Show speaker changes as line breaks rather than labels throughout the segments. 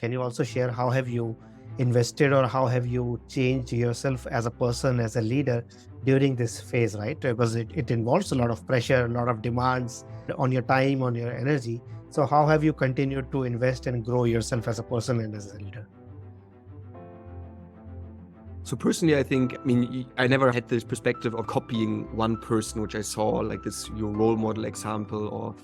Can you also share how have you invested or how have you changed yourself as a person, as a leader during this phase, right? Because it involves a lot of pressure, a lot of demands on your time, on your energy. So how have you continued to invest and grow yourself as a person and as a leader?
So personally, I think, I never had this perspective of copying one person, which I saw like this, your role model example, or,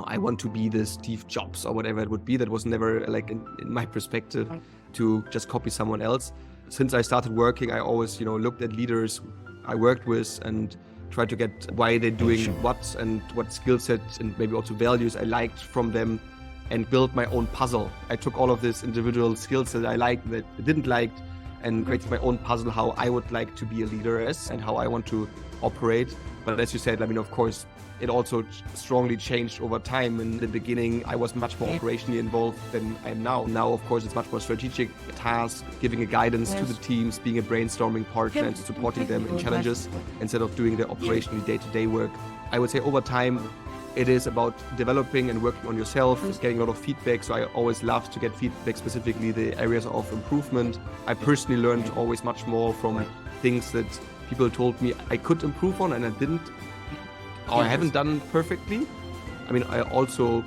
I want to be the Steve Jobs or whatever it would be. That was never like in my perspective to just copy someone else. Since I started working, I always, looked at leaders I worked with and tried to get why they're doing what and what skill sets and maybe also values I liked from them, and built my own puzzle. I took all of this individual skills that I liked, that I didn't like, and created my own puzzle, how I would like to be a leader as and how I want to operate. But as you said, of course, it also strongly changed over time. In the beginning, I was much more operationally involved than I am now. Now, of course, it's much more strategic task, giving a guidance to the teams, being a brainstorming partner and supporting them in challenges instead of doing the operationally day-to-day work. I would say over time, it is about developing and working on yourself, getting a lot of feedback. So I always love to get feedback, specifically the areas of improvement. I personally learned always much more from things that people told me I could improve on and I didn't, or I haven't done perfectly. I also,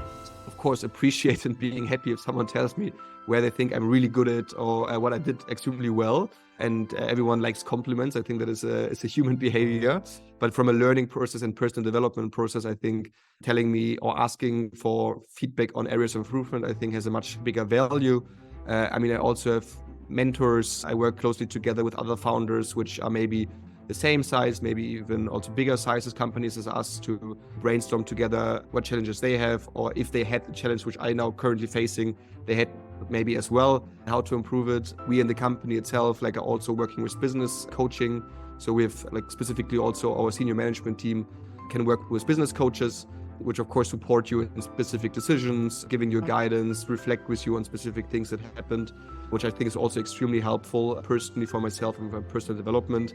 of course, appreciate and being happy if someone tells me where they think I'm really good at or what I did extremely well. And everyone likes compliments. I think that is a human behavior. But from a learning process and personal development process, I think telling me or asking for feedback on areas of improvement, I think has a much bigger value. I also have mentors. I work closely together with other founders, which are maybe the same size, maybe even also bigger sizes companies as us, to brainstorm together what challenges they have, or if they had the challenge which I now currently facing, they had maybe as well, how to improve it. We in the company itself are also working with business coaching. So we have specifically also our senior management team can work with business coaches, which of course support you in specific decisions, giving you guidance, reflect with you on specific things that happened, which I think is also extremely helpful personally for myself and for personal development.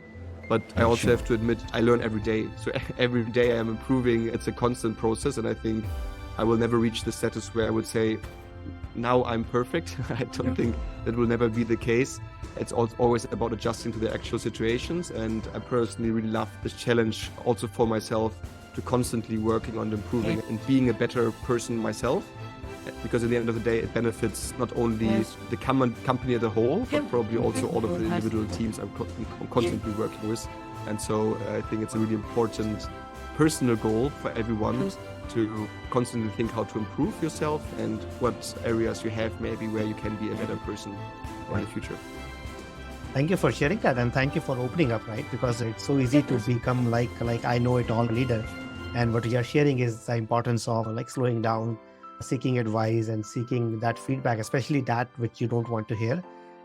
But I also have to admit, I learn every day. So every day I am improving. It's a constant process. And I think I will never reach the status where I would say, now I'm perfect. I don't think that will never be the case. It's always about adjusting to the actual situations. And I personally really love this challenge also for myself, to constantly working on improving and being a better person myself. Because at the end of the day, it benefits not only the company as a whole, but probably also all of the individual teams I'm constantly working with. And so I think it's a really important personal goal for everyone to constantly think how to improve yourself and what areas you have maybe where you can be a better person in the future.
Thank you for sharing that, and thank you for opening up, right? Because it's so easy to become like I know it all leader. And what you are sharing is the importance of slowing down, seeking advice and seeking that feedback, especially that which you don't want to hear.